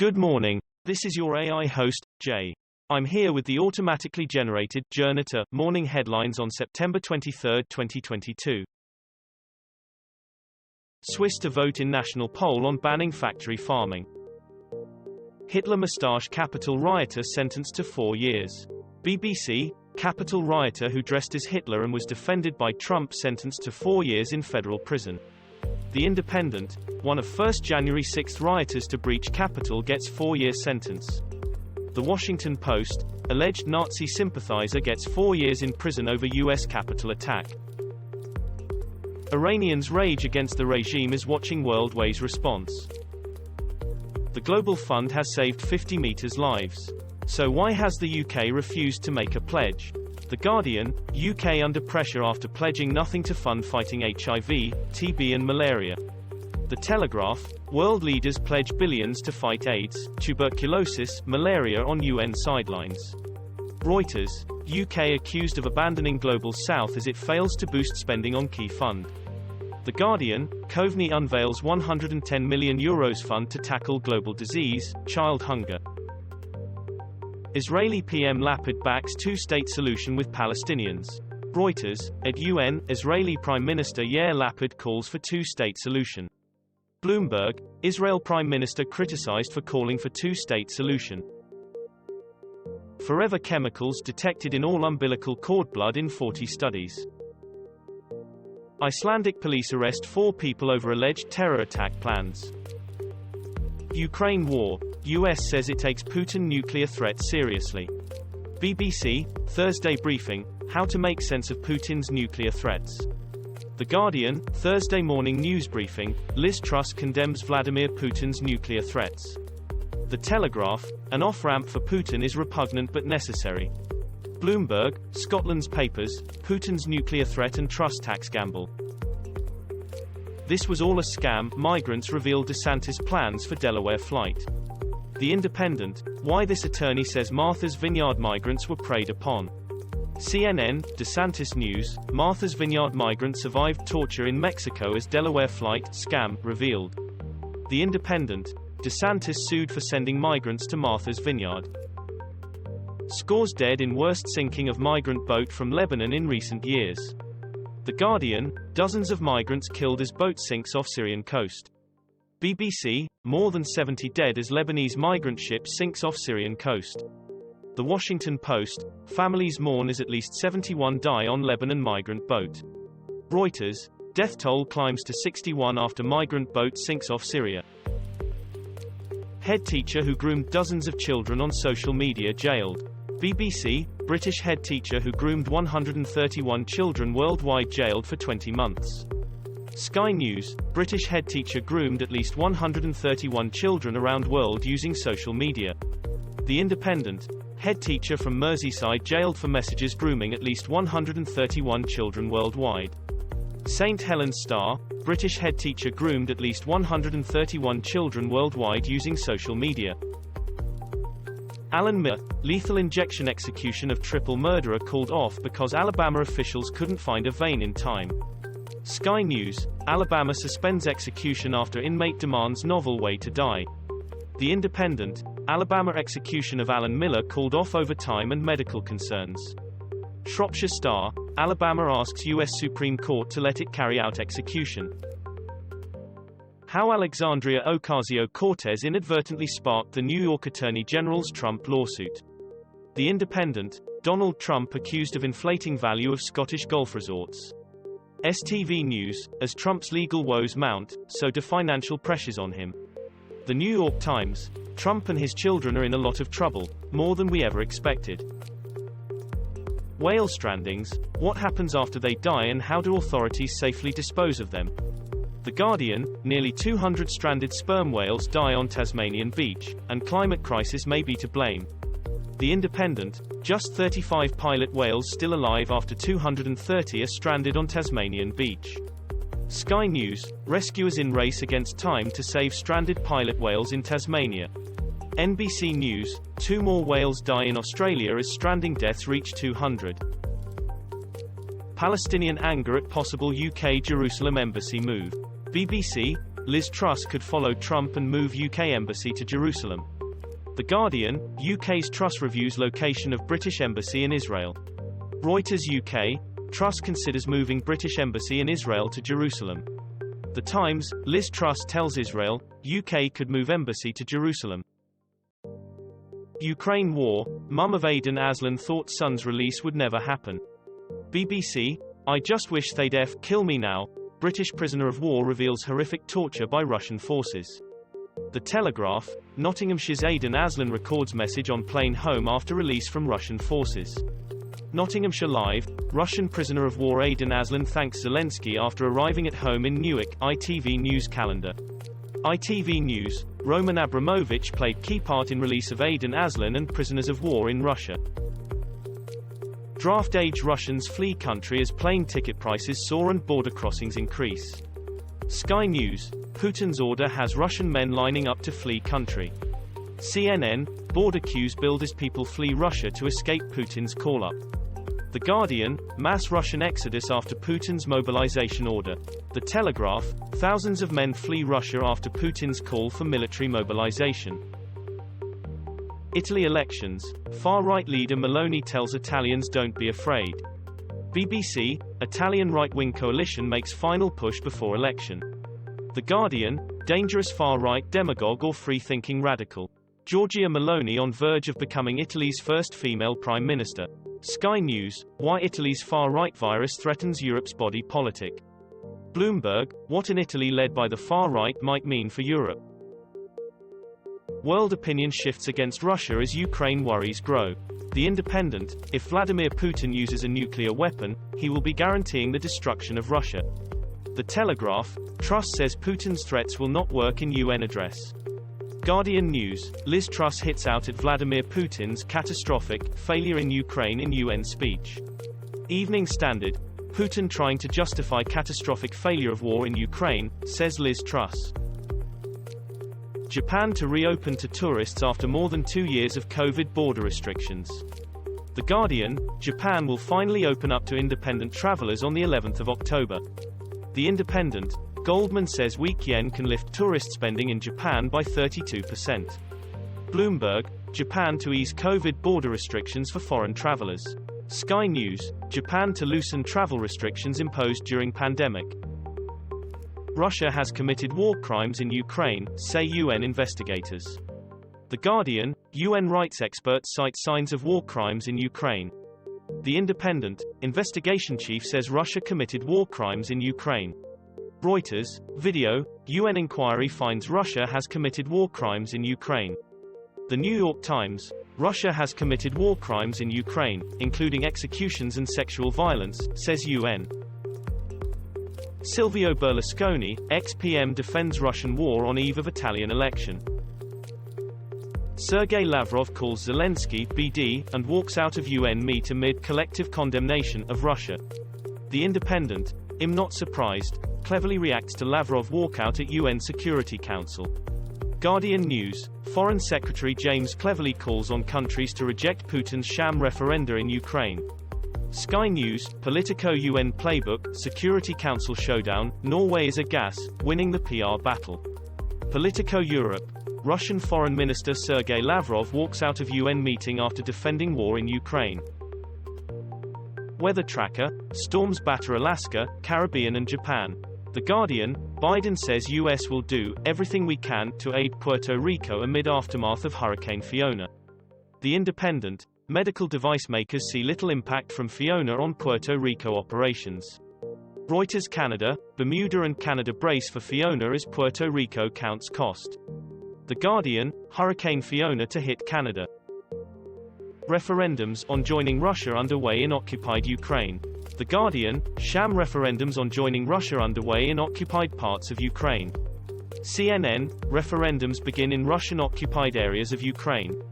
Good morning. This is your AI host, Jay. I'm here with the automatically generated Journato morning headlines on September 23, 2022. Swiss to vote in national poll on banning factory farming. Hitler moustache Capitol rioter sentenced to 4 years. BBC, Capitol rioter who dressed as Hitler and was defended by Trump sentenced to 4 years in federal prison. The Independent, one of 1 January 6 rioters to breach Capitol gets 4-year sentence. The Washington Post, alleged Nazi sympathizer gets 4 years in prison over U.S. Capitol attack. Iranians rage against the regime as watching world weighs response. The Global Fund has saved 50 meters lives. So why has the UK refused to make a pledge? The Guardian, UK under pressure after pledging nothing to fund fighting HIV, TB and malaria. The Telegraph, world leaders pledge billions to fight AIDS, tuberculosis, malaria on UN sidelines. Reuters, UK accused of abandoning Global South as it fails to boost spending on key fund. The Guardian, Coveney unveils €110 million fund to tackle global disease, child hunger. Israeli PM Lapid backs two-state solution with Palestinians. Reuters, at UN, Israeli Prime Minister Yair Lapid calls for two-state solution. Bloomberg, Israel Prime Minister criticized for calling for two-state solution. Forever chemicals detected in all umbilical cord blood in 40 studies. Icelandic police arrest 4 people over alleged terror attack plans. Ukraine war, US says it takes Putin nuclear threat seriously. BBC, Thursday briefing, how to make sense of Putin's nuclear threats. The Guardian, Thursday morning news briefing, Liz Truss condemns Vladimir Putin's nuclear threats. The Telegraph, an off-ramp for Putin is repugnant but necessary. Bloomberg, Scotland's papers, Putin's nuclear threat and Truss tax gamble. This was all a scam, migrants reveal DeSantis plans for Delaware flight. The Independent, why this attorney says Martha's Vineyard migrants were preyed upon. CNN, DeSantis News, Martha's Vineyard migrant survived torture in Mexico as Delaware flight scam revealed. The Independent, DeSantis sued for sending migrants to Martha's Vineyard. Scores dead in worst sinking of migrant boat from Lebanon in recent years. The Guardian, dozens of migrants killed as boat sinks off Syrian coast. BBC, more than 70 dead as Lebanese migrant ship sinks off Syrian coast. The Washington Post, families mourn as at least 71 die on Lebanon migrant boat. Reuters, death toll climbs to 61 after migrant boat sinks off Syria. Head teacher who groomed dozens of children on social media jailed. BBC, British head teacher who groomed 131 children worldwide jailed for 20 months. Sky News, British head teacher groomed at least 131 children around world using social media. The Independent, head teacher from Merseyside jailed for messages grooming at least 131 children worldwide. St Helens Star, British head teacher groomed at least 131 children worldwide using social media. Alan Miller, lethal injection execution of triple murderer called off because Alabama officials couldn't find a vein in time. Sky News, Alabama suspends execution after inmate demands novel way to die. The Independent, Alabama execution of Alan Miller called off over time and medical concerns. Shropshire Star, Alabama asks U.S. Supreme Court to let it carry out execution. How Alexandria Ocasio-Cortez inadvertently sparked the New York Attorney General's Trump lawsuit. The Independent, Donald Trump accused of inflating value of Scottish golf resorts. STV News, as Trump's legal woes mount, so do financial pressures on him. The New York Times, Trump and his children are in a lot of trouble, more than we ever expected. Whale strandings, what happens after they die and how do authorities safely dispose of them? The Guardian, nearly 200 stranded sperm whales die on Tasmanian beach, and climate crisis may be to blame. The Independent, just 35 pilot whales still alive after 230 are stranded on Tasmanian beach. Sky News, rescuers in race against time to save stranded pilot whales in Tasmania. NBC News, 2 more whales die in Australia as stranding deaths reach 200. Palestinian anger at possible UK Jerusalem embassy move. BBC, Liz Truss could follow Trump and move UK embassy to Jerusalem. The Guardian, UK's Truss reviews location of British embassy in Israel. Reuters UK, Truss considers moving British embassy in Israel to Jerusalem. The Times, Liz Truss tells Israel, UK could move embassy to Jerusalem. Ukraine war, mum of Aidan Aslan thought son's release would never happen. BBC, I just wish they'd kill me now. British prisoner of war reveals horrific torture by Russian forces. The Telegraph, Nottinghamshire's Aidan Aslan records message on plane home after release from Russian forces. Nottinghamshire Live, Russian prisoner of war Aidan Aslan thanks Zelensky after arriving at home in Newark. ITV News calendar. ITV News, Roman Abramovich played key part in release of Aidan Aslan and prisoners of war in Russia. Draft age Russians flee country as plane ticket prices soar and border crossings increase. Sky News, Putin's order has Russian men lining up to flee country. CNN, border queues build as people flee Russia to escape Putin's call-up. The Guardian, mass Russian exodus after Putin's mobilization order. The Telegraph, thousands of men flee Russia after Putin's call for military mobilization. Italy elections, far-right leader Meloni tells Italians don't be afraid. BBC, Italian right-wing coalition makes final push before election. The Guardian, dangerous far-right demagogue or free-thinking radical. Giorgia Meloni on verge of becoming Italy's first female prime minister. Sky News, why Italy's far-right virus threatens Europe's body politic. Bloomberg, what an Italy led by the far-right might mean for Europe. World opinion shifts against Russia as Ukraine worries grow. The Independent, if Vladimir Putin uses a nuclear weapon, he will be guaranteeing the destruction of Russia. The Telegraph, Truss says Putin's threats will not work in UN address. Guardian News, Liz Truss hits out at Vladimir Putin's catastrophic failure in Ukraine in UN speech. Evening Standard, Putin trying to justify catastrophic failure of war in Ukraine, says Liz Truss. Japan to reopen to tourists after more than 2 years of COVID border restrictions. The Guardian, Japan will finally open up to independent travelers on the 11th of October. The Independent, Goldman says weak yen can lift tourist spending in Japan by 32%. Bloomberg, Japan to ease COVID border restrictions for foreign travelers. Sky News, Japan to loosen travel restrictions imposed during pandemic. Russia has committed war crimes in Ukraine, say UN investigators. The Guardian, UN rights experts cite signs of war crimes in Ukraine. The Independent, investigation chief says Russia committed war crimes in Ukraine. Reuters, video, UN inquiry finds Russia has committed war crimes in Ukraine. The New York Times, Russia has committed war crimes in Ukraine, including executions and sexual violence, says UN. Silvio Berlusconi, ex-PM defends Russian war on eve of Italian election. Sergei Lavrov calls Zelensky BD and walks out of UN meet amid collective condemnation of Russia. The Independent, I'm not surprised, cleverly reacts to Lavrov walkout at UN Security Council. Guardian News, Foreign Secretary James cleverly calls on countries to reject Putin's sham referenda in Ukraine. Sky News, Politico UN Playbook, Security Council Showdown, Norway is a gas, winning the PR battle. Politico Europe, Russian Foreign Minister Sergei Lavrov walks out of UN meeting after defending war in Ukraine. Weather Tracker, storms batter Alaska, Caribbean and Japan. The Guardian, Biden says US will do everything we can to aid Puerto Rico amid aftermath of Hurricane Fiona. The Independent, medical device makers see little impact from Fiona on Puerto Rico operations. Reuters Canada, Bermuda and Canada brace for Fiona as Puerto Rico counts cost. The Guardian, Hurricane Fiona to hit Canada. Referendums on joining Russia underway in occupied Ukraine. The Guardian, sham referendums on joining Russia underway in occupied parts of Ukraine. CNN, referendums begin in Russian-occupied areas of Ukraine.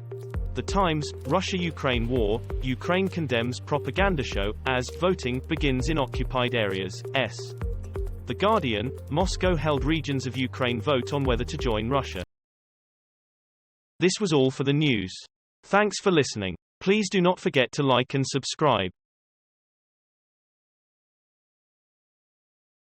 The Times, Russia-Ukraine war, Ukraine condemns propaganda show, as voting begins in occupied areas. The Guardian, Moscow held regions of Ukraine vote on whether to join Russia. This was all for the news. Thanks for listening. Please do not forget to like and subscribe.